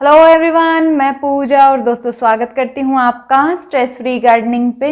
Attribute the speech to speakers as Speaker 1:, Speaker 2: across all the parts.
Speaker 1: Hello everyone, मैं पूजा और दोस्तों स्वागत करती हूँ आपका स्ट्रेस फ्री गार्डनिंग पे।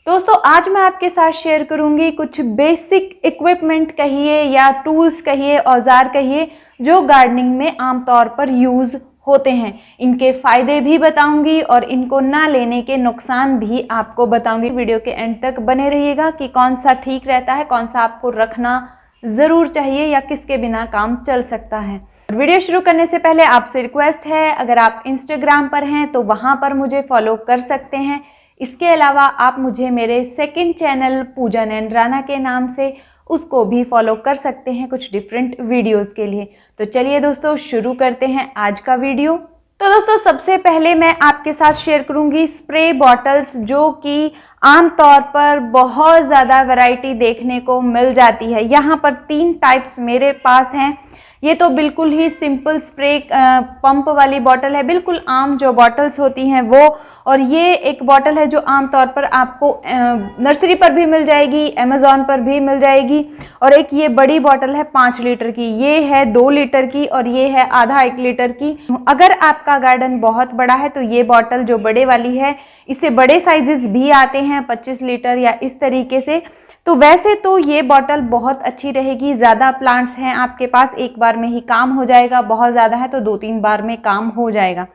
Speaker 1: दोस्तों आज मैं आपके साथ शेयर करूंगी कुछ बेसिक इक्विपमेंट कहिए या टूल्स कहिए, औजार कहिए, जो गार्डनिंग में आमतौर पर यूज होते हैं। इनके फायदे भी बताऊंगी और इनको ना लेने के नुकसान भी आपको बताऊंगी। वीडियो के एंड तक बने रहिएगा कि कौन सा ठीक रहता है, कौन सा आपको रखना जरूर चाहिए या किसके बिना काम चल सकता है। वीडियो शुरू करने से पहले आपसे रिक्वेस्ट है, अगर आप इंस्टाग्राम पर हैं तो वहां पर मुझे फॉलो कर सकते हैं। इसके अलावा आप मुझे मेरे सेकंड चैनल पूजा नैन राणा के नाम से उसको भी फॉलो कर सकते हैं कुछ डिफरेंट वीडियोस के लिए। तो चलिए दोस्तों शुरू करते हैं आज का वीडियो। तो दोस्तों सबसे पहले मैं आपके साथ शेयर करूंगी स्प्रे बॉटल्स, जो कि आमतौर पर बहुत ज़्यादा वैरायटी देखने को मिल जाती है। यहाँ पर 3 टाइप्स मेरे पास हैं। ये तो बिल्कुल ही सिंपल स्प्रे पंप वाली बॉटल है, बिल्कुल आम जो बॉटल्स होती हैं वो। और ये एक बॉटल है जो आमतौर पर आपको नर्सरी पर भी मिल जाएगी, अमेज़ॉन पर भी मिल जाएगी। और एक ये बड़ी बॉटल है 5 लीटर की, ये है 2 लीटर की और ये है आधा 1 लीटर की। अगर आपका गार्डन बहुत बड़ा है तो ये बॉटल जो बड़े वाली है, इससे बड़े साइजेस भी आते हैं 25 लीटर या इस तरीके से। तो वैसे तो ये बॉटल बहुत अच्छी रहेगी। ज़्यादा प्लांट्स हैं आपके पास, एक बार में ही काम हो जाएगा, बहुत ज़्यादा है तो 2-3 बार में काम हो जाएगा।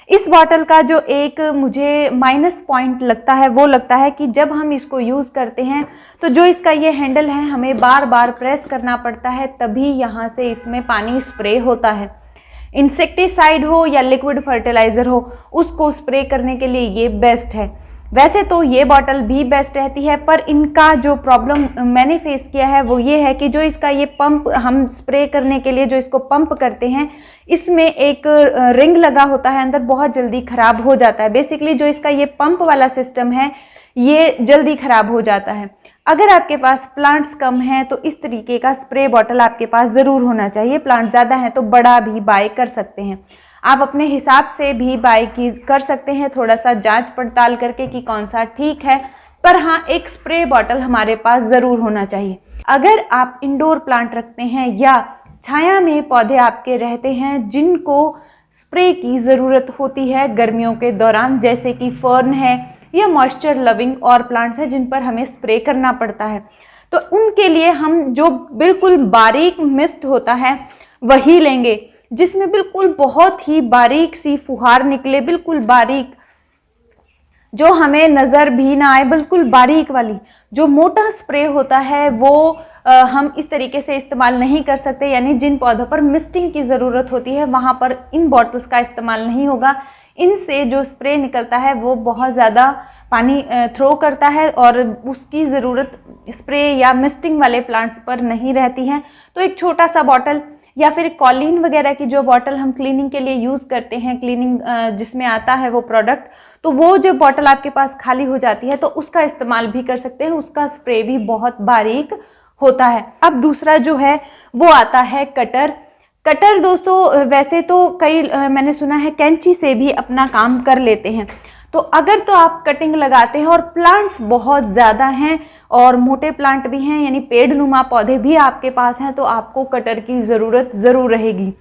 Speaker 1: इस बॉटल का जो एक मुझे माइनस पॉइंट लगता है वो लगता है कि जब हम इसको यूज़ करते हैं तो जो इसका ये हैंडल है हमें बार बार प्रेस करना पड़ता है, तभी यहाँ से इसमें पानी स्प्रे होता है। इंसेक्टिसाइड हो या लिक्विड फर्टिलाइज़र हो, उसको स्प्रे करने के लिए ये बेस्ट है। वैसे तो ये बॉटल भी बेस्ट रहती है, पर इनका जो प्रॉब्लम मैंने फेस किया है वो ये है कि जो इसका ये पंप हम स्प्रे करने के लिए जो इसको पंप करते हैं, इसमें एक रिंग लगा होता है अंदर, बहुत जल्दी खराब हो जाता है। बेसिकली जो इसका ये पंप वाला सिस्टम है ये जल्दी खराब हो जाता है। अगर आपके पास प्लांट्स कम हैं तो इस तरीके का स्प्रे बॉटल आपके पास ज़रूर होना चाहिए। प्लांट ज़्यादा हैं तो बड़ा भी बाय कर सकते हैं, आप अपने हिसाब से भी बाय कर सकते हैं, थोड़ा सा जांच पड़ताल करके कि कौन सा ठीक है। पर हाँ, एक स्प्रे बॉटल हमारे पास ज़रूर होना चाहिए। अगर आप इंडोर प्लांट रखते हैं या छाया में पौधे आपके रहते हैं जिनको स्प्रे की ज़रूरत होती है गर्मियों के दौरान, जैसे कि फर्न है या मॉइस्चर लविंग और प्लांट्स हैं जिन पर हमें स्प्रे करना पड़ता है, तो उनके लिए हम जो बिल्कुल बारीक मिस्ट होता है वही लेंगे, जिसमें बिल्कुल बहुत ही बारीक सी फुहार निकले, बिल्कुल बारीक, जो हमें नज़र भी ना आए, बिल्कुल बारीक वाली। जो मोटा स्प्रे होता है वो हम इस तरीके से इस्तेमाल नहीं कर सकते, यानी जिन पौधों पर मिस्टिंग की ज़रूरत होती है वहाँ पर इन बॉटल्स का इस्तेमाल नहीं होगा। इनसे जो स्प्रे निकलता है वो बहुत ज़्यादा पानी थ्रो करता है और उसकी ज़रूरत स्प्रे या मिस्टिंग वाले प्लांट्स पर नहीं रहती है। तो एक छोटा सा बॉटल या फिर कॉलिन वगैरह की जो बॉटल हम क्लीनिंग के लिए यूज़ करते हैं, क्लीनिंग जिसमें आता है वो प्रोडक्ट, तो वो जो बॉटल आपके पास खाली हो जाती है तो उसका इस्तेमाल भी कर सकते हैं। उसका स्प्रे भी बहुत बारीक होता है। अब दूसरा जो है वो आता है कटर। कटर दोस्तों वैसे तो कई मैंने सुना है कैंची से भी अपना काम कर लेते हैं। तो अगर तो आप कटिंग लगाते हैं और प्लांट्स बहुत ज़्यादा हैं और मोटे प्लांट भी हैं, यानी पेड़ नुमा पौधे भी आपके पास हैं, तो आपको कटर की ज़रूरत ज़रूर रहेगी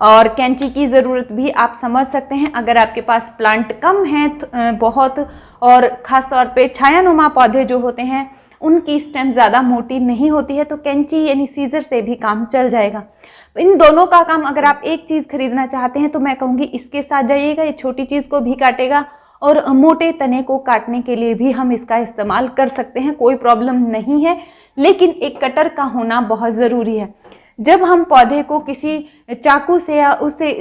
Speaker 1: और कैंची की ज़रूरत भी आप समझ सकते हैं। अगर आपके पास प्लांट कम हैं बहुत, और ख़ास तौर पे छायानुमा पौधे जो होते हैं उनकी स्टेम ज़्यादा मोटी नहीं होती है, तो कैंची यानी सीजर से भी काम चल जाएगा। इन दोनों का काम, अगर आप एक चीज़ खरीदना चाहते हैं तो मैं कहूँगी इसके साथ जाइएगा। ये छोटी चीज़ को भी काटेगा और मोटे तने को काटने के लिए भी हम इसका इस्तेमाल कर सकते हैं, कोई प्रॉब्लम नहीं है। लेकिन एक कटर का होना बहुत ज़रूरी है। जब हम पौधे को किसी चाकू से या उससे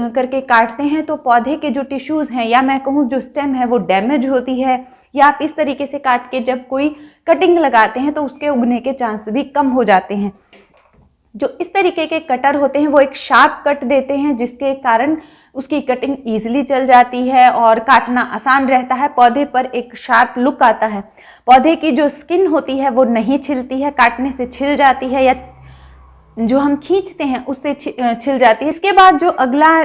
Speaker 1: करके काटते हैं तो पौधे के जो टिश्यूज़ हैं या मैं कहूँ जो स्टेम है वो डैमेज होती है, या आप इस तरीके से काट के जब कोई कटिंग लगाते हैं तो उसके उगने के चांस भी कम हो जाते हैं। जो इस तरीके के कटर होते हैं वो एक शार्प कट देते हैं, जिसके कारण उसकी कटिंग ईजिली चल जाती है और काटना आसान रहता है। पौधे पर एक शार्प लुक आता है, पौधे की जो स्किन होती है वो नहीं छिलती है, काटने से छिल जाती है या जो हम खींचते हैं उससे छिल जाती है। इसके बाद जो अगला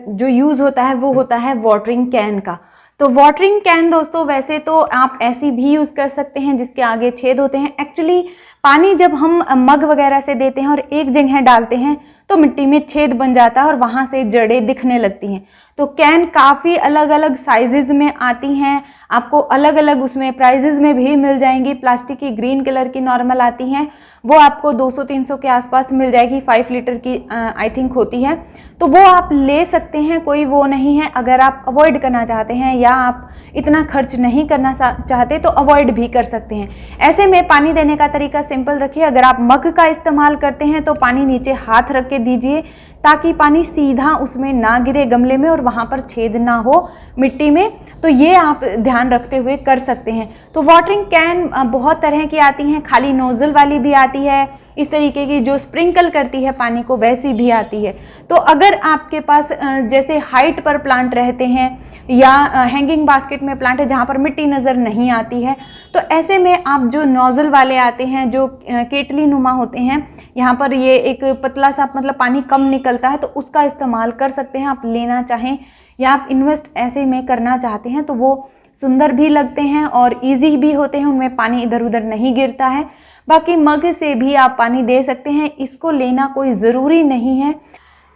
Speaker 1: जो यूज़ होता है वो होता है वाटरिंग कैन का। तो वाटरिंग कैन दोस्तों वैसे तो आप ऐसी भी यूज़ कर सकते हैं जिसके आगे छेद होते हैं। एक्चुअली पानी जब हम मग वगैरह से देते हैं और एक जगह डालते हैं तो मिट्टी में छेद बन जाता है और वहां से जड़ें दिखने लगती हैं। तो कैन काफ़ी अलग अलग साइजेज में आती हैं, आपको अलग अलग उसमें प्राइजेज में भी मिल जाएंगी। प्लास्टिक की ग्रीन कलर की नॉर्मल आती हैं, वो आपको 200-300 के आसपास मिल जाएगी, 5 लीटर की आई थिंक होती है। तो वो आप ले सकते हैं, कोई वो नहीं है। अगर आप अवॉइड करना चाहते हैं या आप इतना खर्च नहीं करना चाहते तो अवॉइड भी कर सकते हैं। ऐसे में पानी देने का तरीका सिंपल रखिए। अगर आप मग का इस्तेमाल करते हैं तो पानी नीचे हाथ रख के दीजिए ताकि पानी सीधा उसमें ना गिरे गमले में और वहां पर छेद ना हो मिट्टी में। तो ये आप ध्यान रखते हुए कर सकते हैं। तो वाटरिंग कैन बहुत तरह की आती हैं, खाली नोजल वाली भी आती है, इस तरीके की जो स्प्रिंकल करती है पानी को वैसी भी आती है। तो अगर आपके पास जैसे हाइट पर प्लांट रहते हैं या हैंगिंग बास्केट में प्लांट है जहाँ पर मिट्टी नज़र नहीं आती है, तो ऐसे में आप जो नोजल वाले आते हैं जो केटली नुमा होते हैं, यहाँ पर ये एक पतला सा मतलब पानी कम निकलता है, तो उसका इस्तेमाल कर सकते हैं। आप लेना चाहें या आप इन्वेस्ट ऐसे में करना चाहते हैं तो वो सुंदर भी लगते हैं और इजी भी होते हैं, उनमें पानी इधर उधर नहीं गिरता है। बाकी मग से भी आप पानी दे सकते हैं, इसको लेना कोई ज़रूरी नहीं है।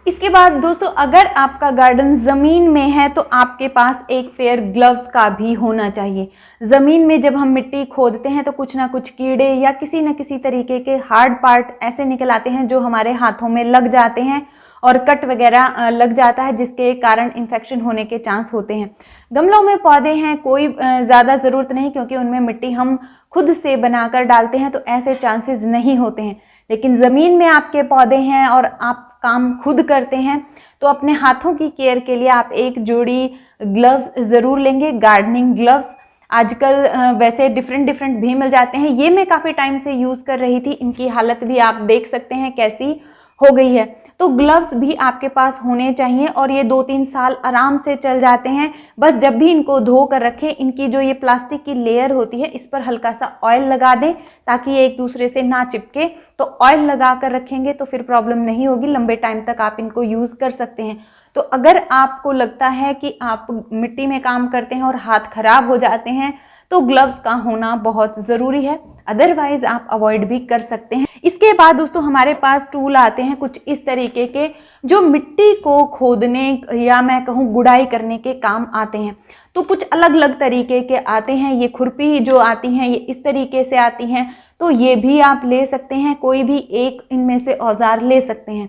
Speaker 1: इसके बाद दोस्तों, अगर आपका गार्डन ज़मीन में है तो आपके पास एक पेयर ग्लव्स का भी होना चाहिए। ज़मीन में जब हम मिट्टी खोदते हैं तो कुछ ना कुछ कीड़े या किसी न किसी तरीके के हार्ड पार्ट ऐसे निकल आते हैं जो हमारे हाथों में लग जाते हैं और कट वगैरह लग जाता है, जिसके कारण इन्फेक्शन होने के चांस होते हैं। गमलों में पौधे हैं, कोई ज़्यादा ज़रूरत नहीं क्योंकि उनमें मिट्टी हम खुद से बनाकर डालते हैं तो ऐसे चांसेस नहीं होते हैं। लेकिन ज़मीन में आपके पौधे हैं और आप काम खुद करते हैं तो अपने हाथों की केयर के लिए आप एक जोड़ी ग्लव्स ज़रूर लेंगे, गार्डनिंग ग्लव्स। आजकल वैसे डिफरेंट भी मिल जाते हैं। ये मैं काफ़ी टाइम से यूज़ कर रही थी, इनकी हालत भी आप देख सकते हैं कैसी हो गई है। तो ग्लव्स भी आपके पास होने चाहिए और ये 2-3 साल आराम से चल जाते हैं। बस जब भी इनको धो कर रखें, इनकी जो ये प्लास्टिक की लेयर होती है इस पर हल्का सा ऑयल लगा दें ताकि ये एक दूसरे से ना चिपके। तो ऑयल लगा कर रखेंगे तो फिर प्रॉब्लम नहीं होगी, लंबे टाइम तक आप इनको यूज़ कर सकते हैं। तो अगर आपको लगता है कि आप मिट्टी में काम करते हैं और हाथ खराब हो जाते हैं तो ग्लव्स का होना बहुत ज़रूरी है, अदरवाइज आप अवॉइड भी कर सकते हैं। इसके बाद दोस्तों हमारे पास टूल आते हैं कुछ इस तरीके के जो मिट्टी को खोदने या मैं कहूँ गुड़ाई करने के काम आते हैं। तो कुछ अलग अलग तरीके के आते हैं। ये खुरपी जो आती हैं ये इस तरीके से आती हैं, तो ये भी आप ले सकते हैं, कोई भी एक इनमें से औजार ले सकते हैं।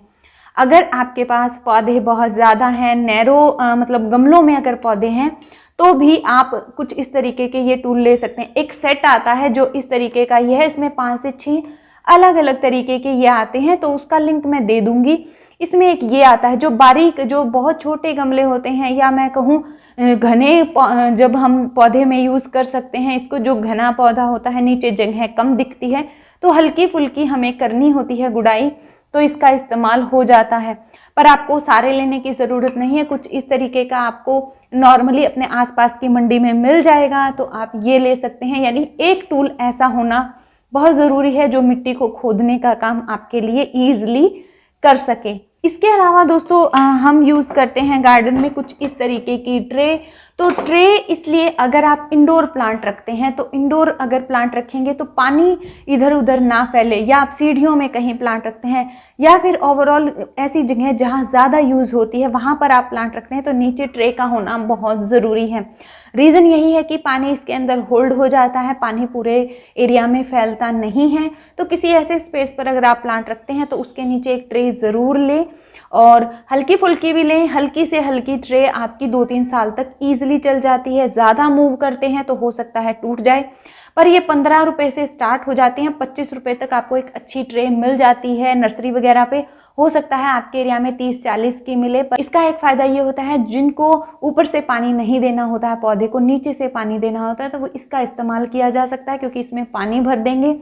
Speaker 1: अगर आपके पास पौधे बहुत ज़्यादा हैं, नैरो मतलब गमलों में अगर पौधे हैं तो भी आप कुछ इस तरीके के ये टूल ले सकते हैं। एक सेट आता है जो इस तरीके का ये है, इसमें 5 से 6 अलग अलग तरीके के ये आते हैं, तो उसका लिंक मैं दे दूंगी। इसमें एक ये आता है जो बारीक, जो बहुत छोटे गमले होते हैं या मैं कहूँ घने, जब हम पौधे में यूज़ कर सकते हैं इसको। जो घना पौधा होता है, नीचे जगह कम दिखती है तो हल्की फुल्की हमें करनी होती है गुड़ाई, तो इसका इस्तेमाल हो जाता है। पर आपको सारे लेने की ज़रूरत नहीं है, कुछ इस तरीके का आपको नॉर्मली अपने आसपास की मंडी में मिल जाएगा, तो आप ये ले सकते हैं। यानी एक टूल ऐसा होना बहुत ज़रूरी है जो मिट्टी को खोदने का काम आपके लिए ईजिली कर सके। इसके अलावा दोस्तों हम यूज़ करते हैं गार्डन में कुछ इस तरीके की ट्रे। तो ट्रे इसलिए, अगर आप इंडोर प्लांट रखते हैं तो इंडोर अगर प्लांट रखेंगे तो पानी इधर उधर ना फैले, या आप सीढ़ियों में कहीं प्लांट रखते हैं या फिर ओवरऑल ऐसी जगह जहाँ ज़्यादा यूज़ होती है वहाँ पर आप प्लांट रखते हैं तो नीचे ट्रे का होना बहुत ज़रूरी है। रीज़न यही है कि पानी इसके अंदर होल्ड हो जाता है, पानी पूरे एरिया में फैलता नहीं है। तो किसी ऐसे स्पेस पर अगर आप प्लांट रखते हैं तो उसके नीचे एक ट्रे ज़रूर लें, और हल्की फुल्की भी लें। हल्की से हल्की ट्रे आपकी 2-3 साल तक ईजिली चल जाती है। ज़्यादा मूव करते हैं तो हो सकता है टूट जाए, पर ये 15 रुपये से स्टार्ट हो जाती हैं, 25 रुपये तक आपको एक अच्छी ट्रे मिल जाती है नर्सरी वगैरह पे। हो सकता है आपके एरिया में 30-40 की मिले, पर इसका एक फ़ायदा ये होता है जिनको ऊपर से पानी नहीं देना होता है, पौधे को नीचे से पानी देना होता है, तो वो इसका इस्तेमाल किया जा सकता है क्योंकि इसमें पानी भर देंगे,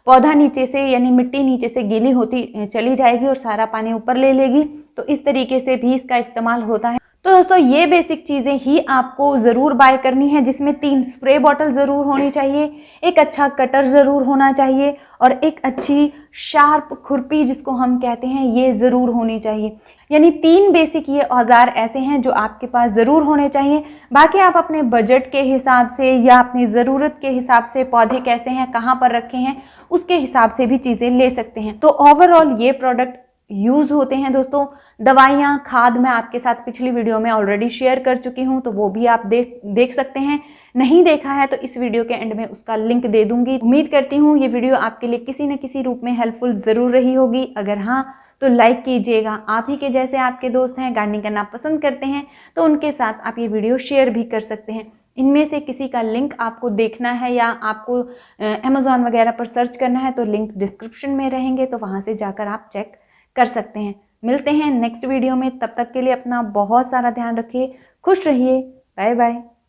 Speaker 1: पौधा नीचे से यानी मिट्टी नीचे से गीली होती चली जाएगी और सारा पानी ऊपर ले लेगी। तो इस तरीके से भी इसका इस्तेमाल होता है। तो दोस्तों ये बेसिक चीज़ें ही आपको ज़रूर बाय करनी है, जिसमें 3 स्प्रे बॉटल ज़रूर होनी चाहिए, एक अच्छा कटर ज़रूर होना चाहिए और एक अच्छी शार्प खुरपी जिसको हम कहते हैं ये ज़रूर होनी चाहिए। यानी 3 बेसिक ये औजार ऐसे हैं जो आपके पास ज़रूर होने चाहिए। बाकी आप अपने बजट के हिसाब से या अपनी ज़रूरत के हिसाब से, पौधे कैसे हैं, कहाँ पर रखे हैं, उसके हिसाब से भी चीज़ें ले सकते हैं। तो ओवरऑल ये प्रोडक्ट यूज़ होते हैं दोस्तों। दवाइयाँ, खाद मैं आपके साथ पिछली वीडियो में ऑलरेडी शेयर कर चुकी हूँ, तो वो भी आप देख सकते हैं। नहीं देखा है तो इस वीडियो के एंड में उसका लिंक दे दूंगी। उम्मीद करती हूँ ये वीडियो आपके लिए किसी न किसी रूप में हेल्पफुल ज़रूर रही होगी। अगर हाँ तो लाइक कीजिएगा। आप ही के जैसे आपके दोस्त हैं, गार्डनिंग करना पसंद करते हैं, तो उनके साथ आप ये वीडियो शेयर भी कर सकते हैं। इनमें से किसी का लिंक आपको देखना है या आपको अमेज़ॉन वगैरह पर सर्च करना है तो लिंक डिस्क्रिप्शन में रहेंगे, तो वहाँ से जाकर आप चेक कर सकते हैं। मिलते हैं नेक्स्ट वीडियो में, तब तक के लिए अपना बहुत सारा ध्यान रखिए, खुश रहिए, बाय बाय।